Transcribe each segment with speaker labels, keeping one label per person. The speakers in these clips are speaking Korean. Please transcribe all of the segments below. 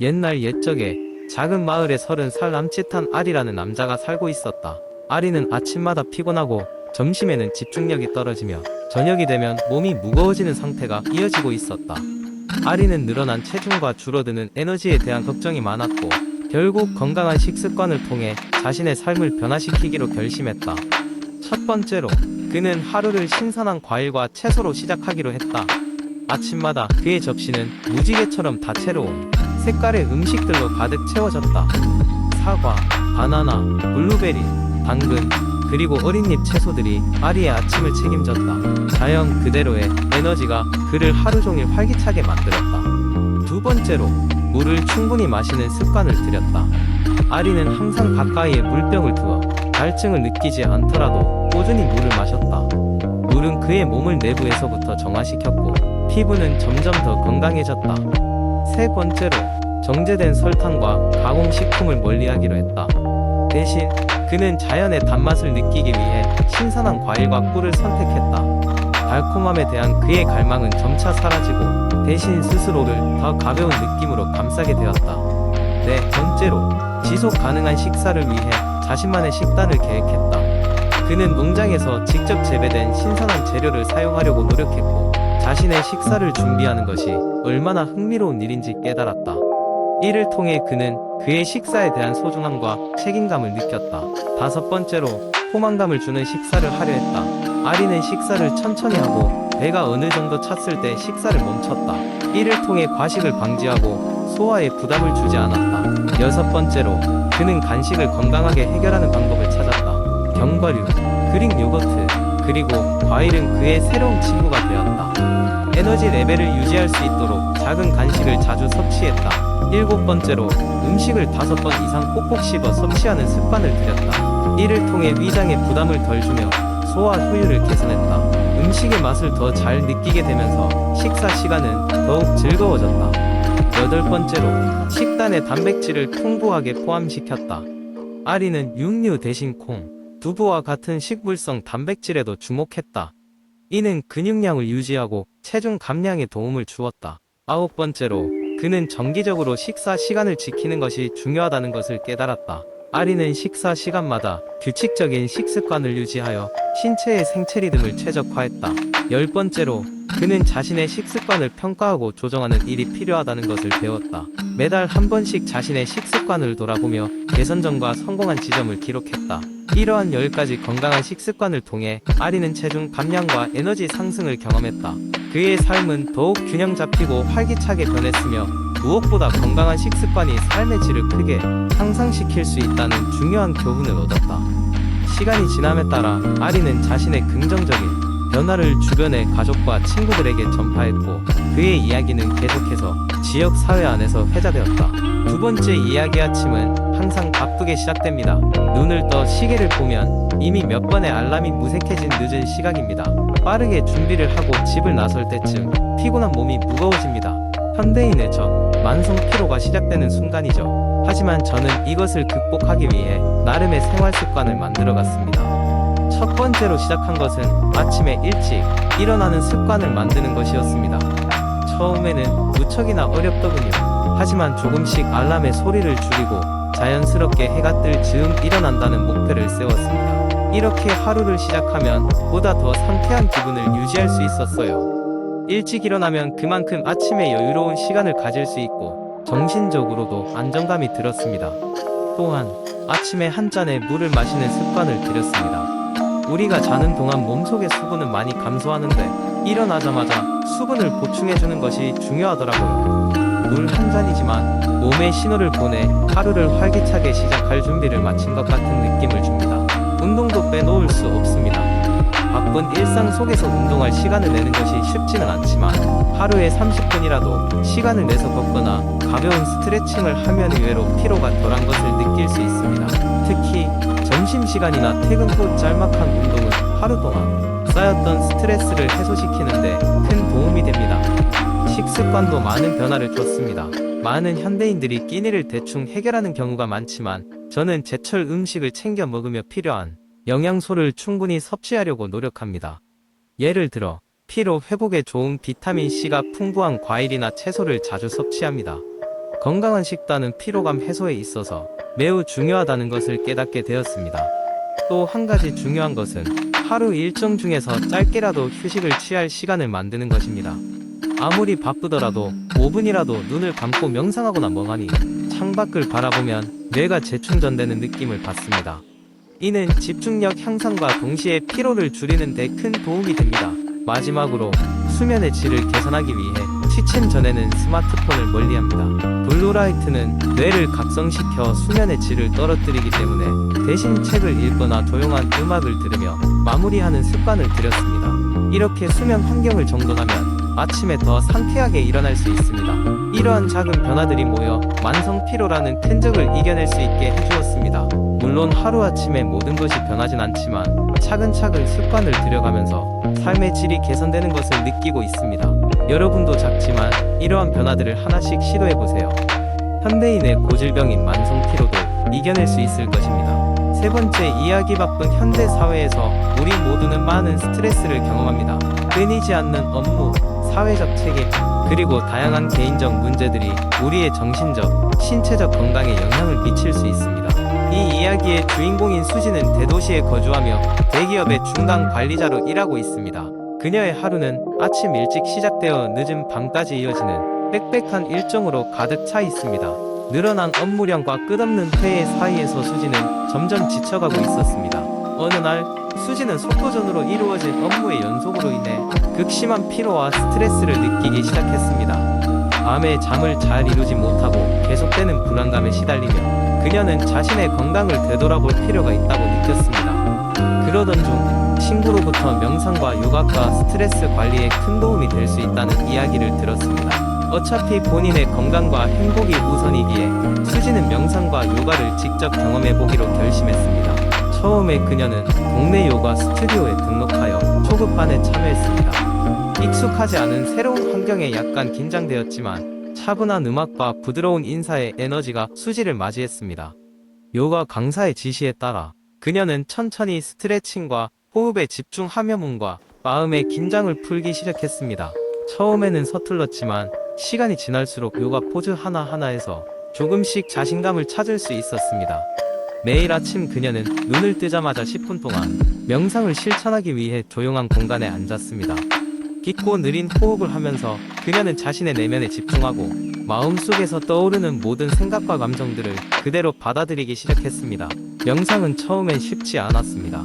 Speaker 1: 옛날 옛적에 작은 마을에 30살 남짓한 아리라는 남자가 살고 있었다. 아리는 아침마다 피곤하고 점심에는 집중력이 떨어지며 저녁이 되면 몸이 무거워지는 상태가 이어지고 있었다. 아리는 늘어난 체중과 줄어드는 에너지에 대한 걱정이 많았고 결국 건강한 식습관을 통해 자신의 삶을 변화시키기로 결심했다. 첫 번째로 그는 하루를 신선한 과일과 채소로 시작하기로 했다. 아침마다 그의 접시는 무지개처럼 다채로운 색깔의 음식들로 가득 채워졌다. 사과, 바나나, 블루베리, 당근, 그리고 어린잎 채소들이 아리의 아침을 책임졌다. 자연 그대로의 에너지가 그를 하루 종일 활기차게 만들었다. 두 번째로, 물을 충분히 마시는 습관을 들였다. 아리는 항상 가까이에 물병을 두어 갈증을 느끼지 않더라도 꾸준히 물을 마셨다. 물은 그의 몸을 내부에서부터 정화시켰고 피부는 점점 더 건강해졌다. 세 번째로, 정제된 설탕과 가공식품을 멀리하기로 했다. 대신 그는 자연의 단맛을 느끼기 위해 신선한 과일과 꿀을 선택했다. 달콤함에 대한 그의 갈망은 점차 사라지고 대신 스스로를 더 가벼운 느낌으로 감싸게 되었다. 네 번째로, 지속 가능한 식사를 위해 자신만의 식단을 계획했다. 그는 농장에서 직접 재배된 신선한 재료를 사용하려고 노력했고 자신의 식사를 준비하는 것이 얼마나 흥미로운 일인지 깨달았다. 이를 통해 그는 그의 식사에 대한 소중함과 책임감을 느꼈다. 다섯 번째로, 포만감을 주는 식사를 하려 했다. 아리는 식사를 천천히 하고 배가 어느 정도 찼을 때 식사를 멈췄다. 이를 통해 과식을 방지하고 소화에 부담을 주지 않았다. 여섯 번째로, 그는 간식을 건강하게 해결하는 방법을 찾았다. 견과류, 그릭 요거트, 그리고 과일은 그의 새로운 친구가 되었다. 에너지 레벨을 유지할 수 있도록 작은 간식을 자주 섭취했다. 일곱 번째로, 음식을 5번 이상 꼭꼭 씹어 섭취하는 습관을 들였다. 이를 통해 위장에 부담을 덜 주며 소화 효율을 개선했다. 음식의 맛을 더 잘 느끼게 되면서 식사 시간은 더욱 즐거워졌다. 여덟 번째로, 식단에 단백질을 풍부하게 포함시켰다. 아리는 육류 대신 콩, 두부와 같은 식물성 단백질에도 주목했다. 이는 근육량을 유지하고 체중 감량에 도움을 주었다. 아홉 번째로, 그는 정기적으로 식사 시간을 지키는 것이 중요하다는 것을 깨달았다. 아리는 식사 시간마다 규칙적인 식습관을 유지하여 신체의 생체 리듬을 최적화했다. 열 번째로, 그는 자신의 식습관을 평가하고 조정하는 일이 필요하다는 것을 배웠다. 매달 한 번씩 자신의 식습관을 돌아보며 개선점과 성공한 지점을 기록했다. 이러한 10가지 건강한 식습관을 통해 아리는 체중 감량과 에너지 상승을 경험했다. 그의 삶은 더욱 균형 잡히고 활기차게 변했으며 무엇보다 건강한 식습관이 삶의 질을 크게 향상시킬 수 있다는 중요한 교훈을 얻었다. 시간이 지남에 따라 아리는 자신의 긍정적인 변화를 주변의 가족과 친구들에게 전파했고 그의 이야기는 계속해서 지역 사회 안에서 회자되었다. 두 번째 이야기. 아침은 항상 바쁘게 시작됩니다. 눈을 떠 시계를 보면 이미 몇 번의 알람이 무색해진 늦은 시각입니다. 빠르게 준비를 하고 집을 나설 때쯤 피곤한 몸이 무거워집니다. 현대인의 만성 피로가 시작되는 순간이죠. 하지만 저는 이것을 극복하기 위해 나름의 생활 습관을 만들어갔습니다. 첫 번째로 시작한 것은 아침에 일찍 일어나는 습관을 만드는 것이었습니다. 처음에는 무척이나 어렵더군요. 하지만 조금씩 알람의 소리를 줄이고 자연스럽게 해가 뜰 즈음 일어난다는 목표를 세웠습니다. 이렇게 하루를 시작하면 보다 더 상쾌한 기분을 유지할 수 있었어요. 일찍 일어나면 그만큼 아침에 여유로운 시간을 가질 수 있고 정신적으로도 안정감이 들었습니다. 또한 아침에 한 잔의 물을 마시는 습관을 들였습니다. 우리가 자는 동안 몸속의 수분은 많이 감소하는데 일어나자마자 수분을 보충해주는 것이 중요하더라고요. 물 한 잔이지만 몸에 신호를 보내 하루를 활기차게 시작할 준비를 마친 것 같은 느낌을 줍니다. 운동도 빼놓을 수 없습니다. 바쁜 일상 속에서 운동할 시간을 내는 것이 쉽지는 않지만 하루에 30분이라도 시간을 내서 걷거나 가벼운 스트레칭을 하면 의외로 피로가 덜한 것을 느낄 수 있습니다. 특히 점심시간이나 퇴근 후 짤막한 운동은 하루 동안 쌓였던 스트레스를 해소시키는데 큰 도움이 됩니다. 식습관도 많은 변화를 줬습니다. 많은 현대인들이 끼니를 대충 해결하는 경우가 많지만 저는 제철 음식을 챙겨 먹으며 필요한 영양소를 충분히 섭취하려고 노력합니다. 예를 들어 피로 회복에 좋은 비타민C가 풍부한 과일이나 채소를 자주 섭취합니다. 건강한 식단은 피로감 해소에 있어서 매우 중요하다는 것을 깨닫게 되었습니다. 또 한 가지 중요한 것은 하루 일정 중에서 짧게라도 휴식을 취할 시간을 만드는 것입니다. 아무리 바쁘더라도 5분이라도 눈을 감고 명상하거나 멍하니 창밖을 바라보면 뇌가 재충전되는 느낌을 받습니다. 이는 집중력 향상과 동시에 피로를 줄이는 데 큰 도움이 됩니다. 마지막으로 수면의 질을 개선하기 위해 취침 전에는 스마트폰을 멀리합니다. 블루라이트는 뇌를 각성시켜 수면의 질을 떨어뜨리기 때문에 대신 책을 읽거나 조용한 음악을 들으며 마무리하는 습관을 들였습니다. 이렇게 수면 환경을 정돈하면 아침에 더 상쾌하게 일어날 수 있습니다. 이러한 작은 변화들이 모여 만성 피로라는 큰 적을 이겨낼 수 있게 해주었습니다. 물론 하루아침에 모든 것이 변하진 않지만 차근차근 습관을 들여가면서 삶의 질이 개선되는 것을 느끼고 있습니다. 여러분도 작지만 이러한 변화들을 하나씩 시도해보세요. 현대인의 고질병인 만성 피로도 이겨낼 수 있을 것입니다. 세 번째, 이야기 바쁜 현대 사회에서 우리 모두는 많은 스트레스를 경험합니다. 끊이지 않는 업무, 사회적 책임, 그리고 다양한 개인적 문제들이 우리의 정신적, 신체적 건강에 영향을 미칠 수 있습니다. 이 이야기의 주인공인 수지는 대도시에 거주하며 대기업의 중간 관리자로 일하고 있습니다. 그녀의 하루는 아침 일찍 시작되어 늦은 밤까지 이어지는 빽빽한 일정으로 가득 차 있습니다. 늘어난 업무량과 끝없는 회의 사이에서 수지는 점점 지쳐가고 있었습니다. 어느 날 수지는 속도전으로 이루어진 업무의 연속으로 인해 극심한 피로와 스트레스를 느끼기 시작했습니다. 밤에 잠을 잘 이루지 못하고 계속되는 불안감에 시달리며 그녀는 자신의 건강을 되돌아볼 필요가 있다고 느꼈습니다. 그러던 중 친구로부터 명상과 요가가 스트레스 관리에 큰 도움이 될 수 있다는 이야기를 들었습니다. 어차피 본인의 건강과 행복이 우선이기에 수지는 명상과 요가를 직접 경험해보기로 결심했습니다. 처음에 그녀는 동네 요가 스튜디오에 등록하여 초급반에 참여했습니다. 익숙하지 않은 새로운 환경에 약간 긴장되었지만 차분한 음악과 부드러운 인사의 에너지가 수지를 맞이했습니다. 요가 강사의 지시에 따라 그녀는 천천히 스트레칭과 호흡에 집중하며 몸과 마음의 긴장을 풀기 시작했습니다. 처음에는 서툴렀지만 시간이 지날수록 요가 포즈 하나하나에서 조금씩 자신감을 찾을 수 있었습니다. 매일 아침 그녀는 눈을 뜨자마자 10분 동안 명상을 실천하기 위해 조용한 공간에 앉았습니다. 깊고 느린 호흡을 하면서 그녀는 자신의 내면에 집중하고 마음속에서 떠오르는 모든 생각과 감정들을 그대로 받아들이기 시작했습니다. 명상은 처음엔 쉽지 않았습니다.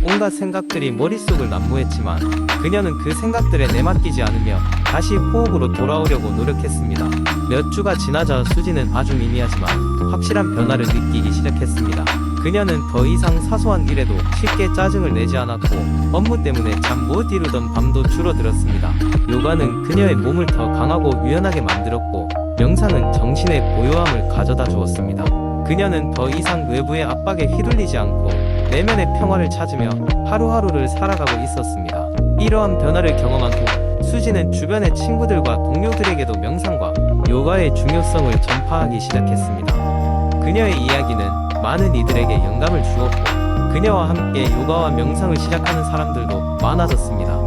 Speaker 1: 온갖 생각들이 머릿속을 난무했지만 그녀는 그 생각들에 내맡기지 않으며 다시 호흡으로 돌아오려고 노력했습니다. 몇 주가 지나자 수지는 아주 미미하지만 확실한 변화를 느끼기 시작했습니다. 그녀는 더 이상 사소한 일에도 쉽게 짜증을 내지 않았고 업무 때문에 잠 못 이루던 밤도 줄어들었습니다. 요가는 그녀의 몸을 더 강하고 유연하게 만들었고 명상은 정신의 고요함을 가져다 주었습니다. 그녀는 더 이상 외부의 압박에 휘둘리지 않고 내면의 평화를 찾으며 하루하루를 살아가고 있었습니다. 이러한 변화를 경험한 후 수지는 주변의 친구들과 동료들에게도 명상과 요가의 중요성을 전파하기 시작했습니다. 그녀의 이야기는 많은 이들에게 영감을 주었고 그녀와 함께 요가와 명상을 시작하는 사람들도 많아졌습니다.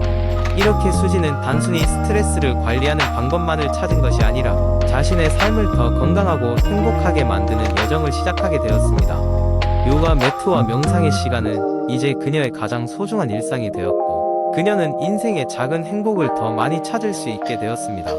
Speaker 1: 이렇게 수지는 단순히 스트레스를 관리하는 방법만을 찾은 것이 아니라 자신의 삶을 더 건강하고 행복하게 만드는 여정을 시작하게 되었습니다. 요가 매트와 명상의 시간은 이제 그녀의 가장 소중한 일상이 되었고 그녀는 인생의 작은 행복을 더 많이 찾을 수 있게 되었습니다.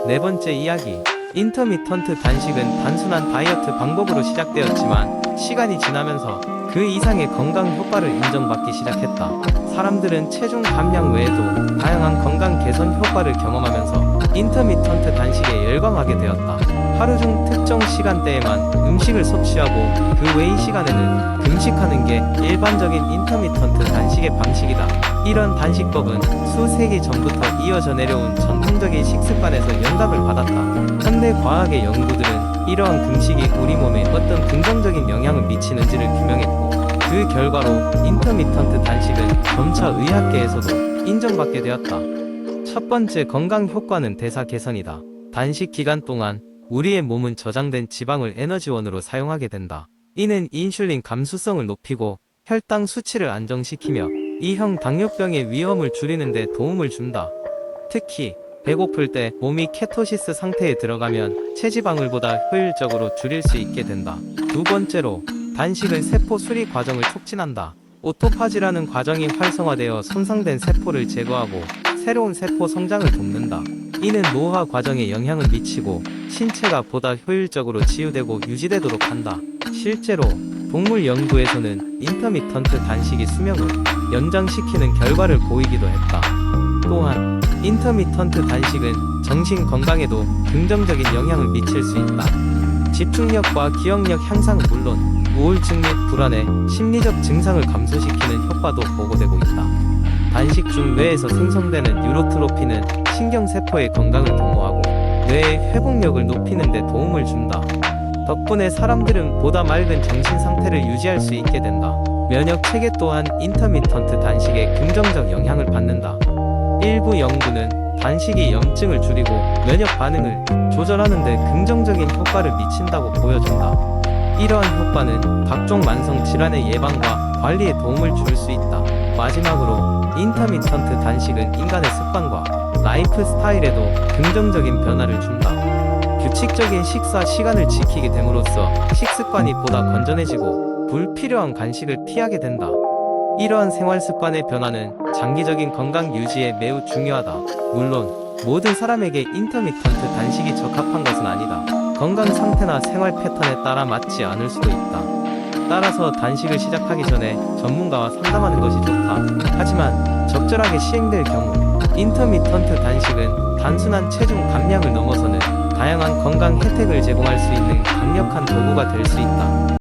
Speaker 1: 네 번째 이야기, 인터미턴트 단식은 단순한 다이어트 방법으로 시작되었지만 시간이 지나면서 그 이상의 건강 효과를 인정받기 시작했다. 사람들은 체중 감량 외에도 다양한 건강 개선 효과를 경험하면서 인터미턴트 단식에 열광하게 되었다. 하루 중 특정 시간대에만 음식을 섭취하고 그 외의 시간에는 금식하는 게 일반적인 인터미턴트 단식의 방식이다. 이런 단식법은 수세기 전부터 이어져 내려온 전통적인 식습관에서 영감을 받았다. 현대 과학의 연구들은 이러한 금식이 우리 몸에 어떤 긍정적인 영향을 미치는지를 규명했고 그 결과로 인터미턴트 단식은 점차 의학계에서도 인정받게 되었다. 첫 번째 건강 효과는 대사 개선이다. 단식 기간 동안 우리의 몸은 저장된 지방을 에너지원으로 사용하게 된다. 이는 인슐린 감수성을 높이고 혈당 수치를 안정시키며 2형 당뇨병의 위험을 줄이는 데 도움을 준다. 특히 배고플 때 몸이 케토시스 상태에 들어가면 체지방을 보다 효율적으로 줄일 수 있게 된다. 두 번째로, 단식은 세포 수리 과정을 촉진한다. 오토파지라는 과정이 활성화되어 손상된 세포를 제거하고 새로운 세포 성장을 돕는다. 이는 노화 과정에 영향을 미치고 신체가 보다 효율적으로 치유되고 유지되도록 한다. 실제로 동물 연구에서는 인터미턴트 단식이 수명을 연장시키는 결과를 보이기도 했다. 또한 인터미턴트 단식은 정신 건강에도 긍정적인 영향을 미칠 수 있다. 집중력과 기억력 향상은 물론 우울증 및 불안해, 심리적 증상을 감소시키는 효과도 보고되고 있다. 단식 중 뇌에서 생성되는 유로트로핀은 신경세포의 건강을 도모하고 뇌의 회복력을 높이는 데 도움을 준다. 덕분에 사람들은 보다 맑은 정신 상태를 유지할 수 있게 된다. 면역 체계 또한 인터미턴트 단식에 긍정적 영향을 받는다. 일부 연구는 단식이 염증을 줄이고 면역 반응을 조절하는 데 긍정적인 효과를 미친다고 보여준다. 이러한 효과는 각종 만성 질환의 예방과 관리에 도움을 줄 수 있다. 마지막으로 인터미턴트 단식은 인간의 습관과 라이프 스타일에도 긍정적인 변화를 준다. 규칙적인 식사 시간을 지키게 됨으로써 식습관이 보다 건전해지고 불필요한 간식을 피하게 된다. 이러한 생활 습관의 변화는 장기적인 건강 유지에 매우 중요하다. 물론 모든 사람에게 인터미턴트 단식이 적합한 것은 아니다. 건강 상태나 생활 패턴에 따라 맞지 않을 수도 있다. 따라서 단식을 시작하기 전에 전문가와 상담하는 것이 좋다. 하지만 적절하게 시행될 경우 인터미턴트 단식은 단순한 체중 감량을 넘어서는 다양한 건강 혜택을 제공할 수 있는 강력한 도구가 될 수 있다.